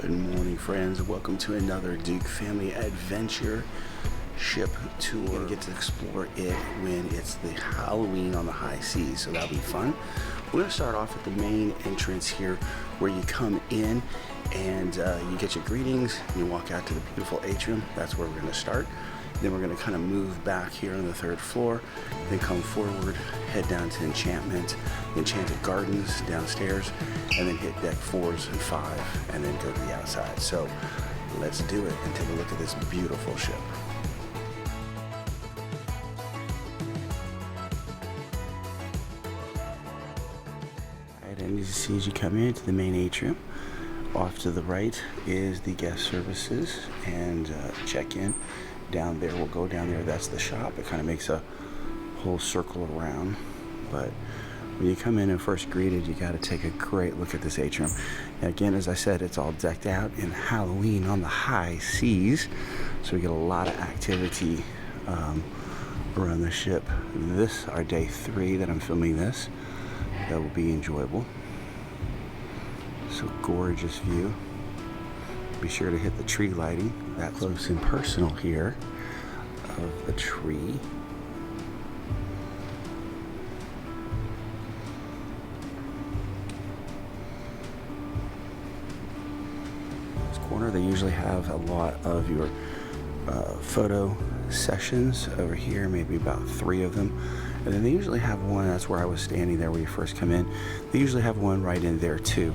Good morning, friends. Welcome to another Duke Family Adventure ship tour. We're gonna get to explore it when it's the Halloween on the high seas, so that'll be fun. We're gonna start off at the main entrance here, where you come in and you get your greetings. You walk out to the beautiful atrium. That's where we're gonna start. Then we're gonna kind of move back here on the third floor, then come forward, head down to Enchanted Gardens downstairs, and then hit deck 4s and 5, and then go to the outside. So let's do it and take a look at this beautiful ship. Alright, and as you see as you come into the main atrium, off to the right is the guest services and check-in. Down there, we'll go down there, that's the shop. It kind of makes a whole circle around, but when you come in and first greeted, you got to take a great look at this atrium. And again, as I said, it's all decked out in Halloween on the high seas, so we get a lot of activity around the ship. This our day 3 that I'm filming this. That will be enjoyable. So gorgeous view. Be sure to hit the tree lighting, that close and personal here of the tree. This corner, they usually have a lot of your photo sessions over here, maybe about 3 of them. And then they usually have one, that's where I was standing there when you first come in. They usually have one right in there too.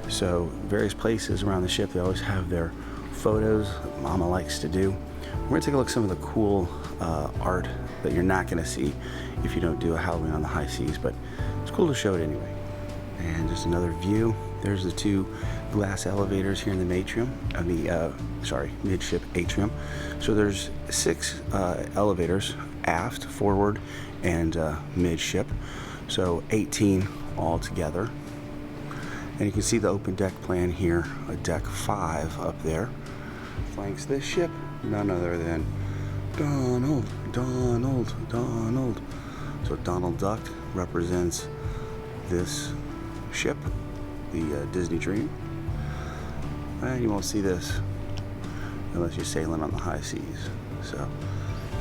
So various places around the ship, they always have their photos that Mama likes to do. We're gonna take a look at some of the cool art that you're not gonna see if you don't do a Halloween on the high seas, but it's cool to show it anyway. And just another view. There's the 2 glass elevators here in the midship atrium. So there's 6 elevators, aft, forward, and midship. So 18 all together. And you can see the open deck plan here, a deck 5 up there. Flanks this ship, none other than Donald. So Donald Duck represents this ship, the Disney Dream. And you won't see this unless you're sailing on the high seas. So,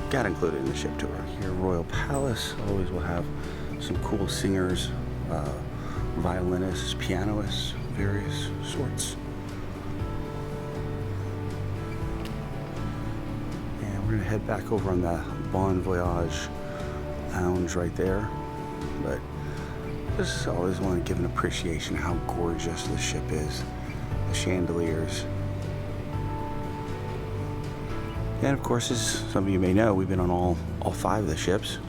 got included in the ship tour. Here, Royal Palace always will have some cool singers, violinists, pianists, various sorts. And we're gonna head back over on the Bon Voyage lounge right there. But just always want to give an appreciation how gorgeous the ship is. The chandeliers. And of course, as some of you may know, we've been on all 5 of the ships.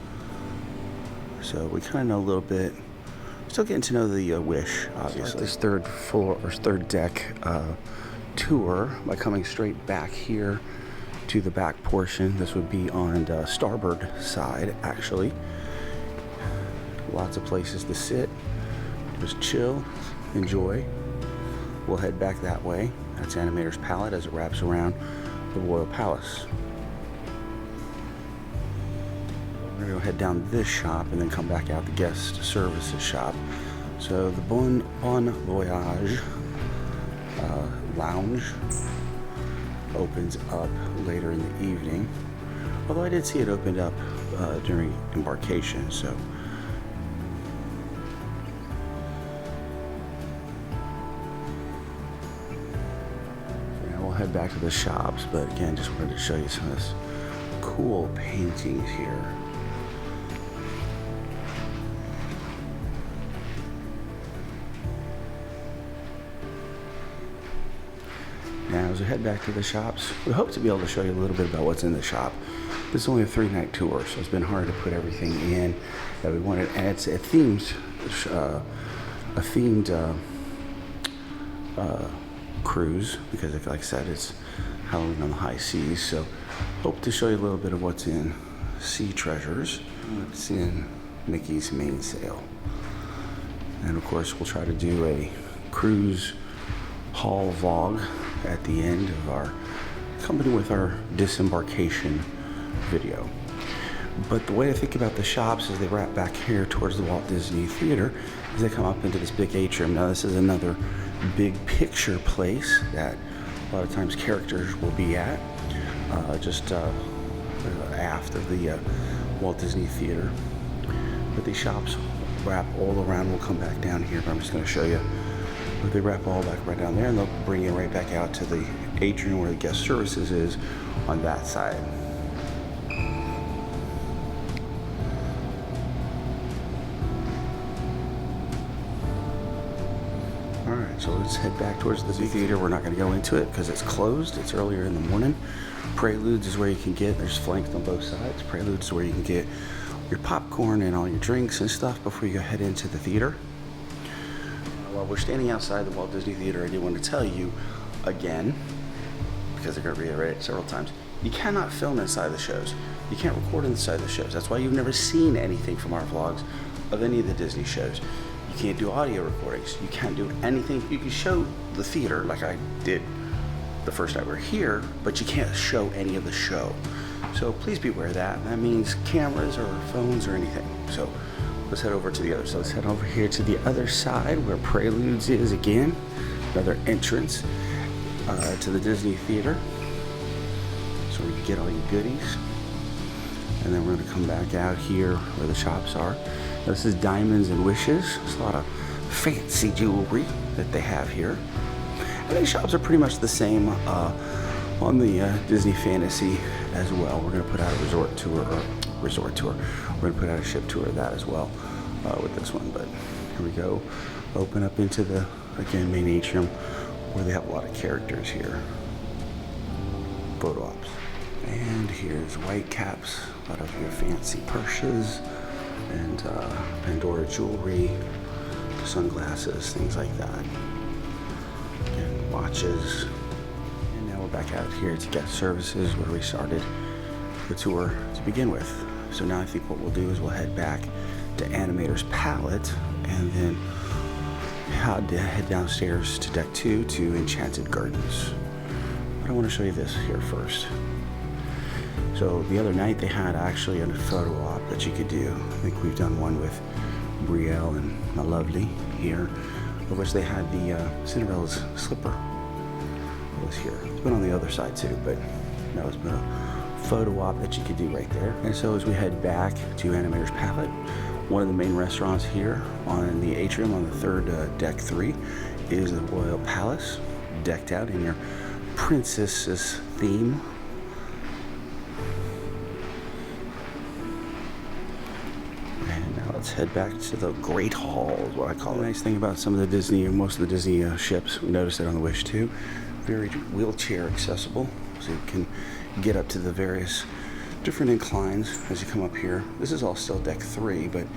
So we kind of know a little bit. Still getting to know the Wish, obviously. This third floor or third deck tour by coming straight back here to the back portion. This would be on the starboard side, actually. Lots of places to sit, just chill, enjoy. We'll head back that way. That's Animator's Palate as it wraps around the Royal Palace. We're gonna go head down this shop and then come back out the guest services shop. So the Bon Voyage lounge opens up later in the evening. Although I did see it opened up during embarkation, so. Yeah, we'll head back to the shops, but again, just wanted to show you some of this cool paintings here. Now, as we head back to the shops, we hope to be able to show you a little bit about what's in the shop. This is only a 3-night tour, so it's been hard to put everything in that we wanted. And it's a themed cruise, because like I said, it's Halloween on the high seas. So hope to show you a little bit of what's in Sea Treasures. What's in Mickey's Mainsail. And of course, we'll try to do a cruise haul vlog at the end of our company with our disembarkation video. But the way I think about the shops as they wrap back here towards the Walt Disney Theater is they come up into this big atrium. Now this is another big picture place that a lot of times characters will be at, just aft of the Walt Disney Theater. But these shops wrap all around. We'll come back down here, but I'm just going to show you. But they wrap all back right down there, and they'll bring you right back out to the atrium where the guest services is on that side. Alright, so let's head back towards the theater. We're not going to go into it because it's closed. It's earlier in the morning. Preludes is where you can get, there's flanked on both sides. Preludes is where you can get your popcorn and all your drinks and stuff before you go head into the theater. While we're standing outside the Walt Disney Theater, I did want to tell you again, because they're going to reiterate it several times, you cannot film inside the shows. You can't record inside the shows. That's why you've never seen anything from our vlogs of any of the Disney shows. You can't do audio recordings. You can't do anything. You can show the theater like I did the first night we were here, but you can't show any of the show. So please be aware of that. That means cameras or phones or anything. So let's head over to the other side. Let's head over here to the other side where Preludes is again. Another entrance to the Disney Theater. So we can get all your goodies. And then we're going to come back out here where the shops are. This is Diamonds and Wishes. There's a lot of fancy jewelry that they have here. And these shops are pretty much the same on the Disney Fantasy as well. We're going to put out a resort tour. We're going to put out a ship tour of that as well with this one. But here we go. Open up into the, again, main atrium where they have a lot of characters here. Photo ops. And here's white caps, a lot of your fancy purses and Pandora jewelry, sunglasses, things like that. And watches. And now we're back out here to guest services where we started the tour to begin with. So now I think what we'll do is we'll head back to Animator's Palate and then head downstairs to deck 2 to Enchanted Gardens. But I want to show you this here first. So the other night they had actually a photo op that you could do. I think we've done one with Brielle and my lovely here, of which they had the Cinderella's slipper. It was here. It's been on the other side too, but no, it's been a photo op that you could do right there. And so as we head back to Animator's Palate, one of the main restaurants here on the atrium on the third deck 3 is the Royal Palace, decked out in your princess's theme. Let's head back to the Great Hall, is what I call it. The nice thing about some of the Disney, and most of the Disney ships, we noticed it on the Wish too, very wheelchair accessible, so you can get up to the various different inclines as you come up here. This is all still deck 3, but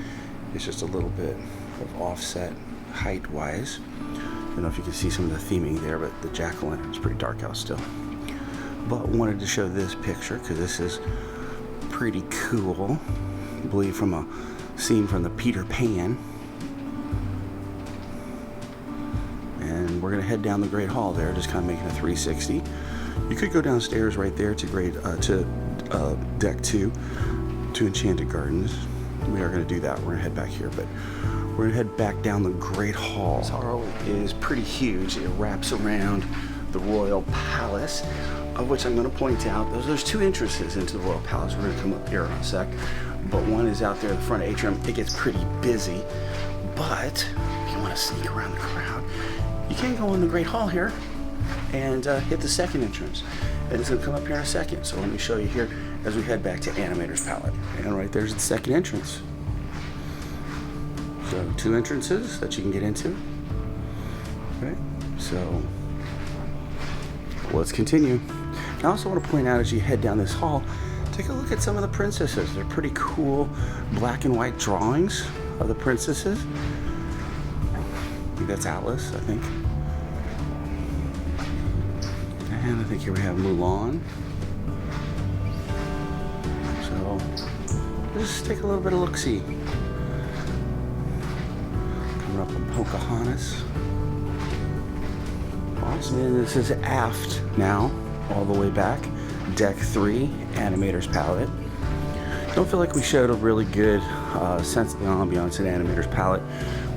it's just a little bit of offset height-wise. I don't know if you can see some of the theming there, but the jack-o'-lantern is pretty dark out still. But wanted to show this picture because this is pretty cool. I believe from a scene from the Peter Pan. And we're going to head down the Great Hall there, just kind of making a 360. You could go downstairs right there to deck 2 to Enchanted Gardens. We are going to do that. We're going to head back here, but we're going to head back down the Great Hall. This hall is pretty huge. It wraps around the Royal Palace, of which I'm going to point out there's 2 entrances into the Royal Palace. We're going to come up here in a sec. But one is out there in the front atrium. It gets pretty busy, but if you want to sneak around the crowd, you can go in the Great Hall here and hit the second entrance. And it's going to come up here in a second. So let me show you here as we head back to Animator's Palate. And right there's the second entrance. So 2 entrances that you can get into. Okay, so let's continue. I also want to point out as you head down this hall, take a look at some of the princesses. They're pretty cool black and white drawings of the princesses. I think that's Alice, I think. And I think here we have Mulan. So just take a little bit of look-see. Coming up on Pocahontas. Awesome. And this is aft now, all the way back. Deck 3, Animator's Palate. Don't feel like we showed a really good sense of the ambiance at Animator's Palate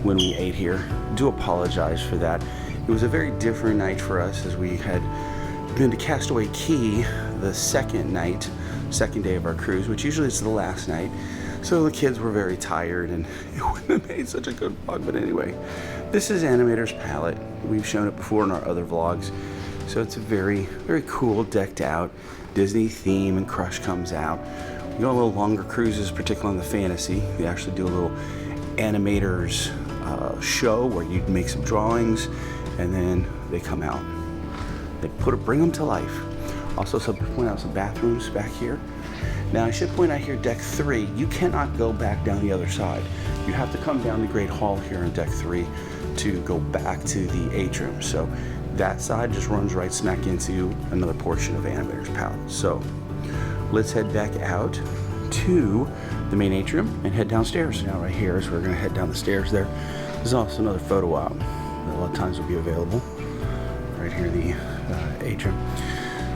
when we ate here. Do apologize for that. It was a very different night for us, as we had been to Castaway Cay the second day of our cruise, which usually is the last night. So the kids were very tired, and it wouldn't have made such a good vlog. But anyway, this is Animator's Palate. We've shown it before in our other vlogs. So it's a very, very cool, decked out Disney theme, and Crush comes out. We go on a little longer cruises, particularly on the Fantasy. We actually do a little Animator's show where you make some drawings, and then they come out. They bring them to life. Also, point out some bathrooms back here. Now, I should point out here, deck 3, you cannot go back down the other side. You have to come down the Great Hall here on deck 3 to go back to the Atrium. So that side just runs right smack into another portion of Animator's Palate. So let's head back out to the main atrium and head downstairs. Now right here is where we're gonna head down the stairs there. There's also another photo op that a lot of times will be available. Right here in the atrium.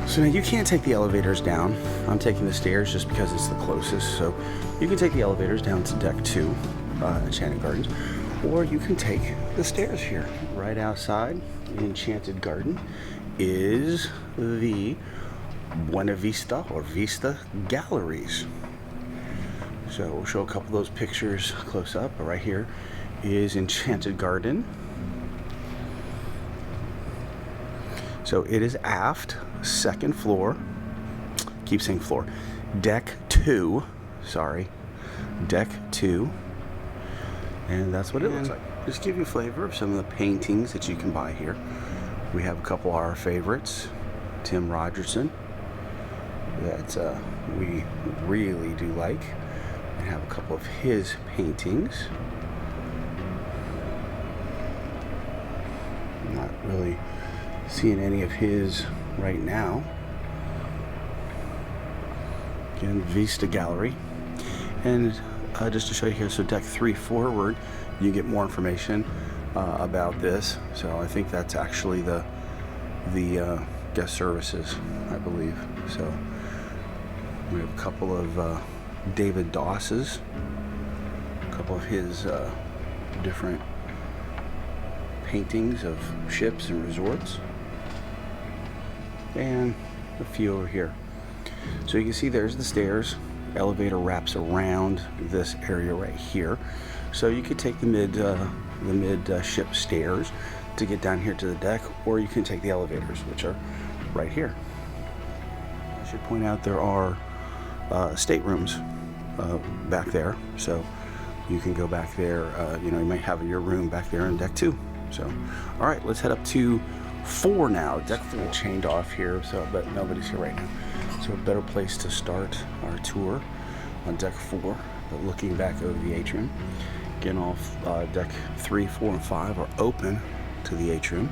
So now you can't take the elevators down. I'm taking the stairs just because it's the closest. So you can take the elevators down to deck 2, Enchanted Gardens, or you can take the stairs here. Right outside Enchanted Garden is the Vista or Vista Galleries. So we'll show a couple of those pictures close up. But right here is Enchanted Garden. So it is aft, second floor, keep saying floor, deck 2, sorry, deck 2, and that's what it looks like. Just give you a flavor of some of the paintings that you can buy here. We have a couple of our favorites, Tim Rogerson, that we really do like, and have a couple of his paintings. Not really seeing any of his right now. Again, Vista Gallery. And just to show you here, so deck 3 forward, you get more information about this. So I think that's actually the guest services, I believe. So we have a couple of David Doss's, a couple of his different paintings of ships and resorts, and a few over here. So you can see there's the stairs. Elevator wraps around this area right here. So you could take the mid ship stairs to get down here to the deck, or you can take the elevators, which are right here. I should point out there are staterooms back there, so you can go back there. You might have your room back there in deck 2. So, all right, let's head up to 4 now. Deck 4 chained off here, but nobody's here right now. So a better place to start our tour on deck 4, but looking back over the atrium. Again, all deck 3, 4, and 5 are open to the atrium.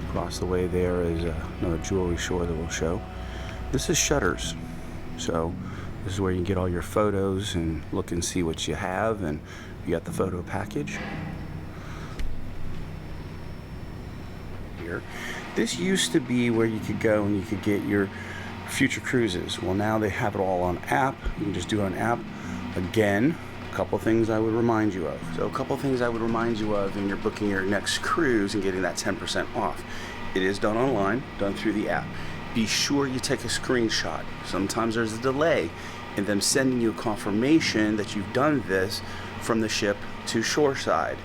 Across the way there is another jewelry store that we'll show. This is Shutters. So this is where you can get all your photos and look and see what you have, and you got the photo package. Here. This used to be where you could go and you could get your future cruises. Well, now they have it all on app. You can just do it on app. Again, a couple things I would remind you of. So a couple things I would remind you of when you're booking your next cruise and getting that 10% off. It is done online, done through the app. Be sure you take a screenshot. Sometimes there's a delay in them sending you a confirmation that you've done this from the ship to shoreside.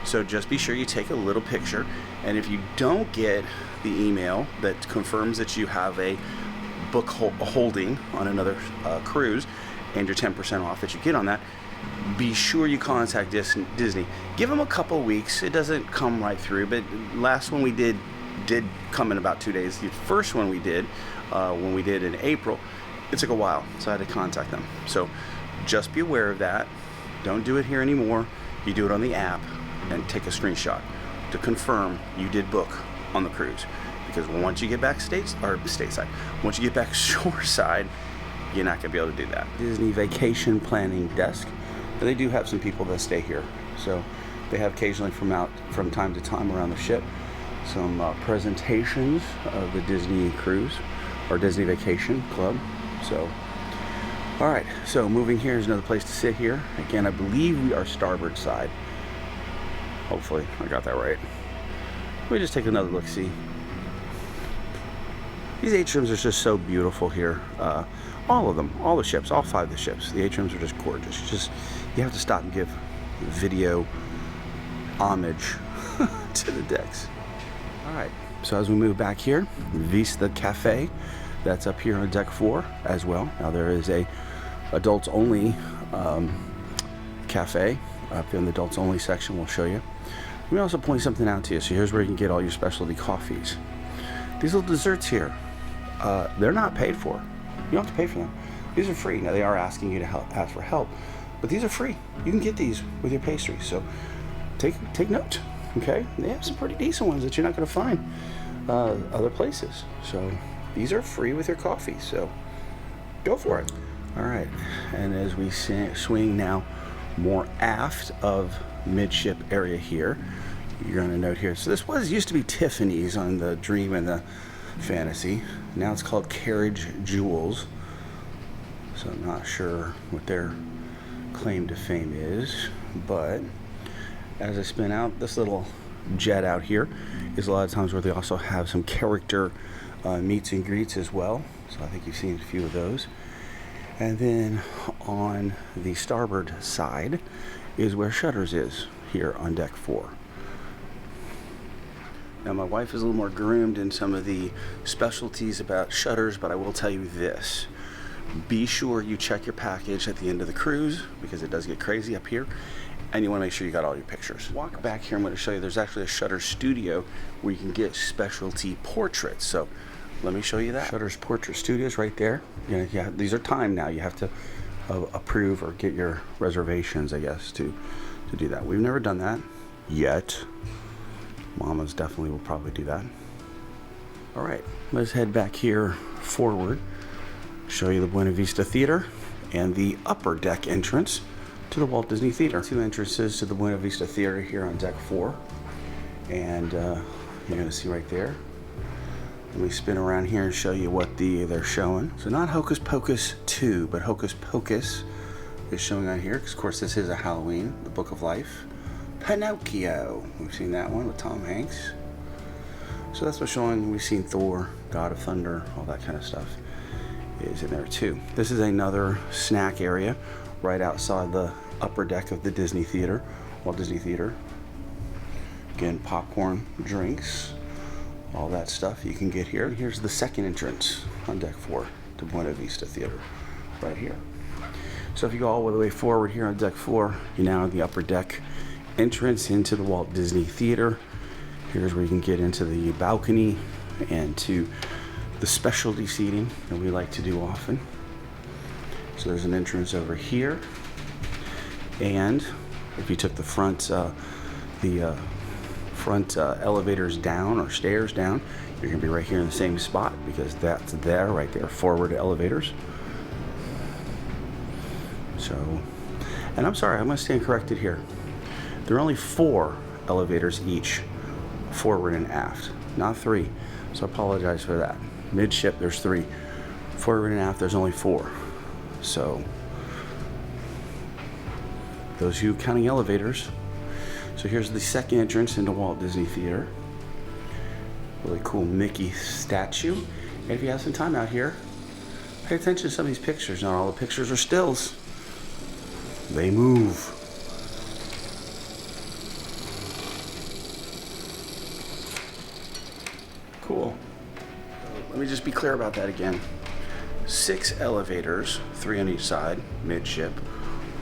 So just be sure you take a little picture, and if you don't get the email that confirms that you have a book holding on another cruise and your 10% off that you get on that, be sure you contact Disney. Give them a couple weeks. It doesn't come right through, but last one we did come in about 2 days. The first one we did, when we did in April, it took a while, so I had to contact them. So just be aware of that. Don't do it here anymore. You do it on the app and take a screenshot to confirm you did book on the cruise. Because once you get back stateside, once you get back shoreside, you're not gonna be able to do that. Disney Vacation Planning Desk, and they do have some people that stay here. So they have occasionally from time to time around the ship some presentations of the Disney cruise or Disney Vacation Club. So All right, so moving here is another place to sit here. Again, I believe we are starboard side. Hopefully, I got that right. Let me just take another look-see. These atriums are just so beautiful here. All of them, all the ships, all 5 of the ships. The atriums are just gorgeous. You have to stop and give video homage to the decks. All right, so as we move back here, Vista Cafe, that's up here on deck 4 as well. Now there is a adults only cafe up in the adults only section. We'll show you. Let me also point something out to you. So here's where you can get all your specialty coffees. These little desserts here, they're not paid for. You don't have to pay for them. These are free. Now they are asking you to ask for help, but these are free. You can get these with your pastries. So take note. Okay, they have some pretty decent ones that you're not going to find other places. So these are free with your coffee. So go for it. All right, and as we swing now more aft of midship area here, you're going to note here. So this used to be Tiffany's on the Dream and the Fantasy. Now it's called Carriage Jewels. So I'm not sure what their claim to fame is, but as I spin out, this little jet out here is a lot of times where they also have some character meets and greets as well. So I think you've seen a few of those. And then on the starboard side is where Shutters is here on deck 4. Now my wife is a little more groomed in some of the specialties about Shutters, but I will tell you this. Be sure you check your package at the end of the cruise, because it does get crazy up here, and you want to make sure you got all your pictures. Walk back here, I'm going to show you there's actually a Shutters studio where you can get specialty portraits. So let me show you that. Shutters Portrait Studios right there. Yeah, these are timed now. You have to approve or get your reservations, I guess, to do that. We've never done that yet. Mama's definitely will probably do that. All right, let's head back here forward, show you the Buena Vista Theater and the upper deck entrance to the Walt Disney Theater. 2 entrances to the Buena Vista Theater here on deck 4, and you're gonna see right there. Let me spin around here and show you what they're showing. So not Hocus Pocus 2, but Hocus Pocus is showing on here, because of course this is a Halloween, the Book of Life. Pinocchio, we've seen that one with Tom Hanks. So that's what's showing. We've seen Thor, God of Thunder, all that kind of stuff is in there too. This is another snack area right outside the upper deck of the Disney Theater, Walt Disney Theater. Again, popcorn, drinks, all that stuff you can get here. And here's the second entrance on deck 4 to Buena Vista Theater, right here. So if you go all the way forward here on deck 4, you're now in the upper deck entrance into the Walt Disney Theater. Here's where you can get into the balcony and to the specialty seating that we like to do often. So there's an entrance over here, and if you took the front elevators down or stairs down, you're gonna be right here in the same spot, because that's there, right there, forward elevators. So, and I'm sorry, I'm gonna stand corrected here. There are only 4 elevators each, forward and aft, not 3. So I apologize for that. Midship, there's 3. Forward and aft, there's only 4. So those of you counting elevators. So here's the second entrance into Walt Disney Theater. Really cool Mickey statue. And if you have some time out here, pay attention to some of these pictures. Not all the pictures are stills. They move. Cool. Let me just be clear about that again. 6 elevators, 3 on each side, midship.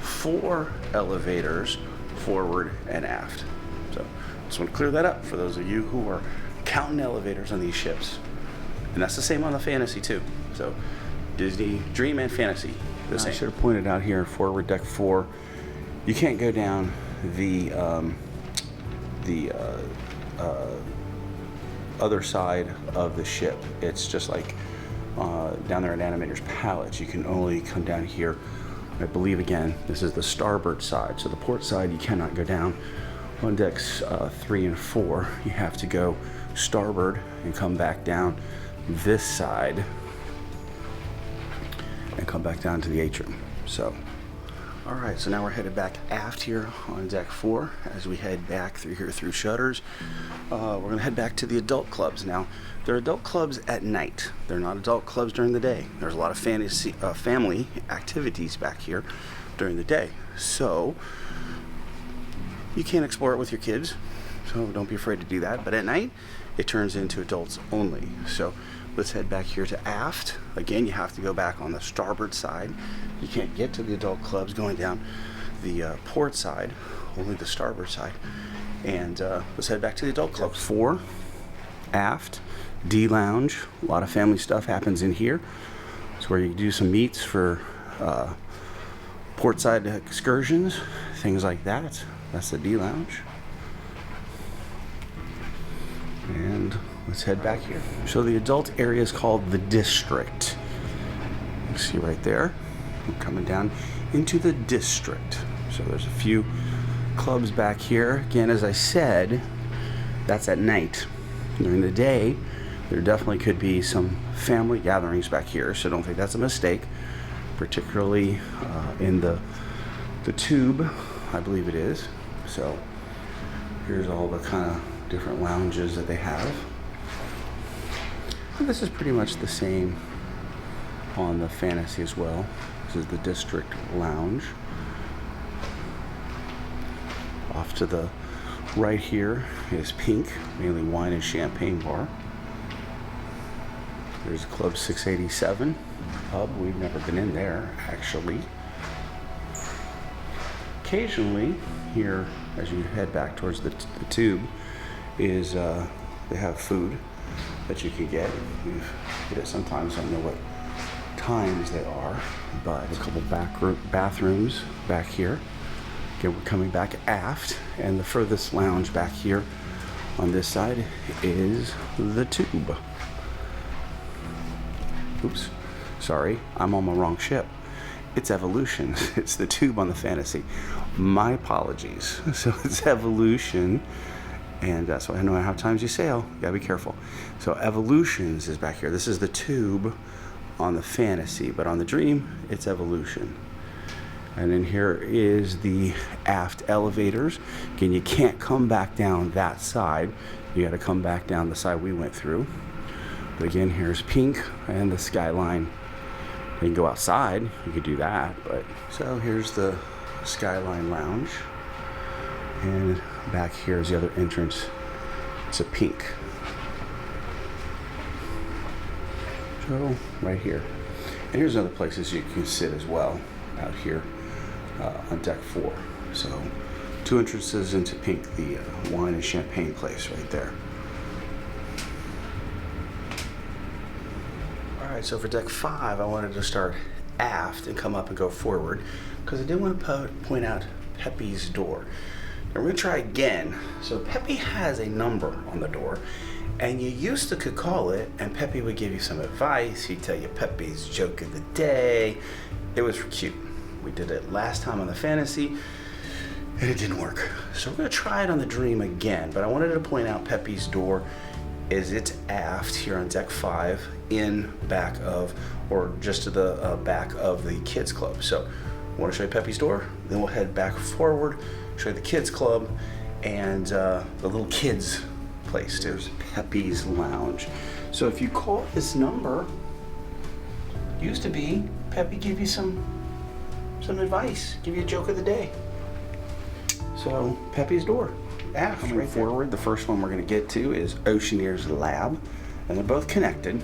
4 elevators, forward and aft. So just want to clear that up for those of you who are counting elevators on these ships. And that's the same on the Fantasy too. So Disney, Dream and Fantasy, the same. I should have pointed out here, forward deck 4, you can't go down the other side of the ship. It's just like down there at Animator's Palate. You can only come down here. I believe, again, this is the starboard side. So the port side, you cannot go down. On decks 3 and 4, you have to go starboard and come back down this side and come back down to the atrium. So, all right, so now we're headed back aft here on deck 4 as we head back through here through shutters. We're gonna head back to the adult clubs. Now, they're adult clubs at night. They're not adult clubs during the day. There's a lot of family activities back here during the day. So, you can explore it with your kids, so don't be afraid to do that. But at night, it turns into adults only. So let's head back here to aft. Again, you have to go back on the starboard side. You can't get to the adult clubs going down the port side, only the starboard side. And let's head back to the adult club. 4, aft, D lounge. A lot of family stuff happens in here. It's where you do some meets for port side excursions, things like that. That's the D lounge. And let's head back here. So the adult area is called the district. You see right there, we're coming down into the district. So there's a few clubs back here. Again, as I said, that's at night. During the day, there definitely could be some family gatherings back here, so don't think that's a mistake, particularly in the tube, I believe it is. So here's all the kind of different lounges that they have. And this is pretty much the same on the Fantasy as well. This is the District Lounge. Off to the right here is Pink, mainly wine and champagne bar. There's Club 687 pub. We've never been in there, actually. Occasionally, here, as you head back towards the tube, is they have food that you can get. You get it sometimes. I don't know what times they are, but a couple bathrooms back here. Again, we're coming back aft, and the furthest lounge back here on this side is the tube. Oops, sorry, I'm on my wrong ship. It's Evolution. It's the tube on the Fantasy. My apologies. So it's Evolution. And so I know how times you sail. You gotta be careful. So Evolutions is back here. This is the tube on the Fantasy, but on the Dream, it's Evolution. And then here is the aft elevators. Again, you can't come back down that side. You gotta come back down the side we went through. But again, here's Pink and the Skyline. You can go outside, you could do that, but so here's the Skyline Lounge. And back here is the other entrance. It's a Pink. So right here. And here's other places you can sit as well out here on deck 4. So 2 entrances into Pink, the wine and champagne place right there. All right, so for deck 5, I wanted to start aft and come up and go forward because I did want to point out Pepe's door. Now we're gonna try again. So Pepe has a number on the door, and you used to could call it, and Pepe would give you some advice. He'd tell you Pepe's joke of the day. It was cute. We did it last time on the Fantasy, and it didn't work. So we're gonna try it on the Dream again, but I wanted to point out Pepe's door is it's aft here on deck 5 in back of, or just to the back of the kids club. So I want to show you Pepe's door, then we'll head back forward, show you the kids club and the little kids place. There's Pepe's Lounge. So if you call this number, used to be Pepe give you some advice, give you a joke of the day. So Pepe's door. Coming right forward, the first one we're going to get to is Oceaneer's Lab, and they're both connected.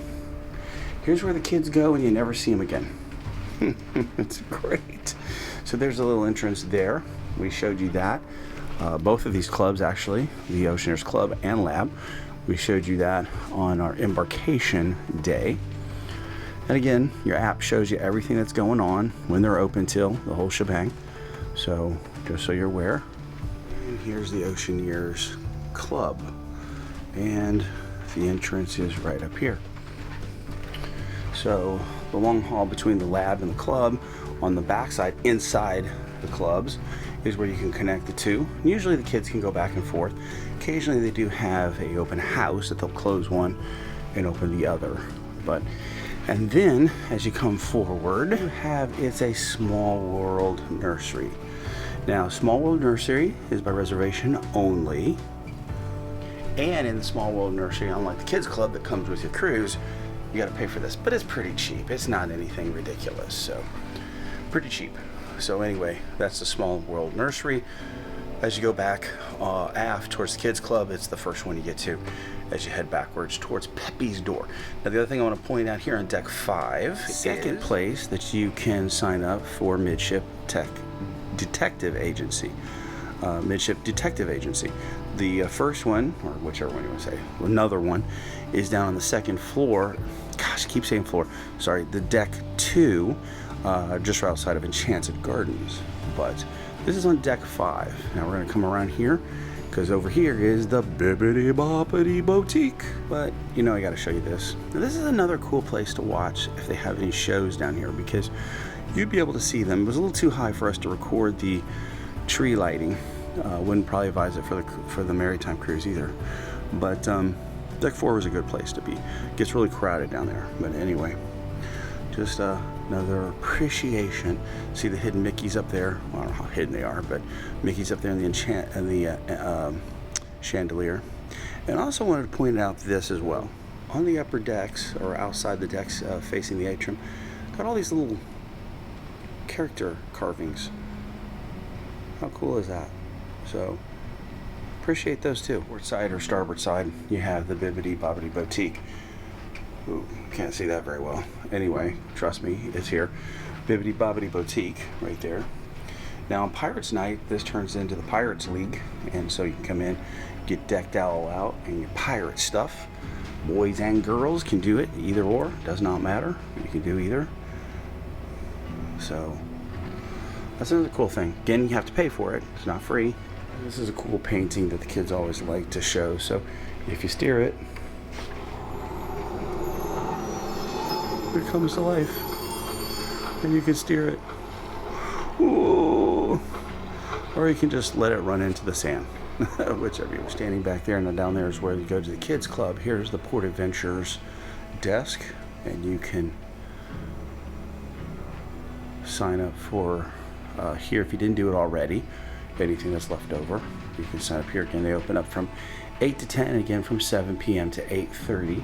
Here's where the kids go and you never see them again. It's great. So there's a little entrance there. We showed you that. Both of these clubs, actually, the Oceaneer's Club and Lab, we showed you that on our embarkation day. And again, your app shows you everything that's going on, when they're open till, the whole shebang. So just so you're aware. And here's the Oceaneer's Club, and the entrance is right up here. So the long hall between the lab and the club on the backside inside the clubs is where you can connect the two. Usually the kids can go back and forth. Occasionally they do have a open house that they'll close one and open the other, but And then, as you come forward, you have It's a Small World Nursery. Now, Small World Nursery is by reservation only. And in the Small World Nursery, unlike the Kids Club that comes with your cruise, you got to pay for this. But it's pretty cheap. It's not anything ridiculous, so pretty cheap. So anyway, that's the Small World Nursery. As you go back aft towards the Kids Club, it's the first one you get to as you head backwards towards Pepe's Door. Now, the other thing I want to point out here on deck 5, second place that you can sign up for Midship Detective Agency. Midship Detective Agency. The first one, or whichever one you want to say, another one, is down on the second floor. Gosh, I keep saying floor. Sorry, the deck 2, just right outside of Enchanted Gardens. But this is on deck 5. Now we're going to come around here, because over here is the Bibbidi Boppity Boutique. But, you know, I got to show you this. Now, this is another cool place to watch if they have any shows down here, because you'd be able to see them. It was a little too high for us to record the tree lighting. Wouldn't probably advise it for the Maritime cruise either. But deck 4 was a good place to be. Gets really crowded down there. But anyway, just another appreciation. See the hidden Mickeys up there. Well, I don't know how hidden they are, but Mickey's up there in the chandelier. And I also wanted to point out this as well. On the upper decks, or outside the decks facing the atrium, got all these little character carvings. How cool is that? So appreciate those too. Port side or starboard side, you have the Bibbidi Bobbidi Boutique. Ooh, can't see that very well. Anyway, trust me, it's here. Bibbidi Bobbidi Boutique right there. Now on Pirates Night, this turns into the Pirates League, and so you can come in, get decked all out in your pirate stuff. Boys and girls can do it, either or, does not matter. You can do either. So that's another cool thing. Again, you have to pay for it. It's not free. This is a cool painting that the kids always like to show. So if you steer it, it comes to life. And you can steer it. Ooh. Or you can just let it run into the sand. Whichever you're standing back there, and then down there is where you go to the Kids Club. Here's the Port Adventures desk, and you can sign up for here if you didn't do it already. Anything that's left over, you can sign up here. Again, they open up from 8 to 10, and again from 7 p.m. to 8:30.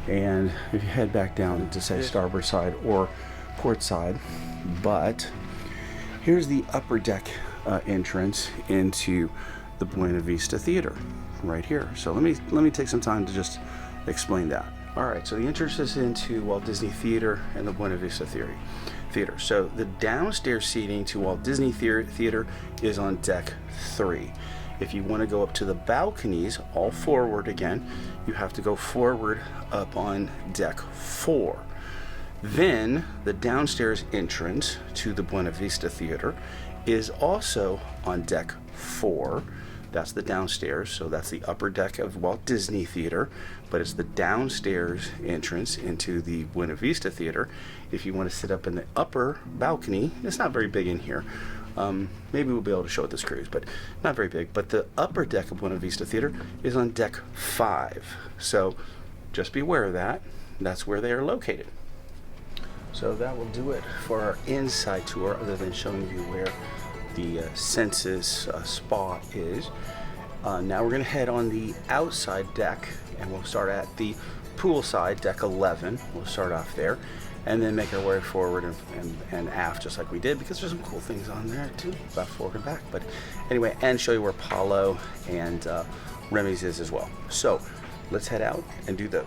And if you head back down to say starboard side or port side, but here's the upper deck entrance into the Buena Vista Theater right here. So let me take some time to just explain that. All right, so the entrance is into Walt Disney Theater and the Buena Vista Theater. So the downstairs seating to Walt Disney Theater is on deck 3. If you want to go up to the balconies, all forward again, you have to go forward up on deck 4. Then the downstairs entrance to the Buena Vista Theater is also on deck 4. That's the downstairs, so that's the upper deck of Walt Disney Theater, but it's the downstairs entrance into the Buena Vista Theater. If you want to sit up in the upper balcony, it's not very big in here. Maybe we'll be able to show it this cruise, but not very big. But the upper deck of Buena Vista Theater is on deck 5. So just be aware of that. That's where they are located. So that will do it for our inside tour, other than showing you where the Senses Spa is. Now we're going to head on the outside deck, and we'll start at the poolside, deck 11. We'll start off there, and then make our way forward and aft, just like we did, because there's some cool things on there too, about forward and back. But anyway, and show you where Paulo and Remy's is as well. So let's head out and do those.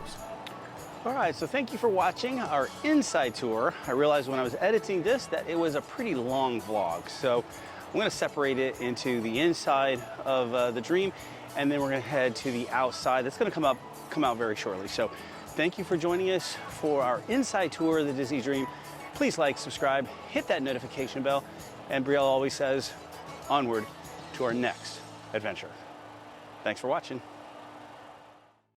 All right, so thank you for watching our inside tour. I realized when I was editing this that it was a pretty long vlog, so I'm going to separate it into the inside of the Dream, and then we're going to head to the outside. That's going to come out very shortly. So thank you for joining us for our inside tour of the Disney Dream. Please like, subscribe, hit that notification bell, and Brielle always says, onward to our next adventure. Thanks for watching.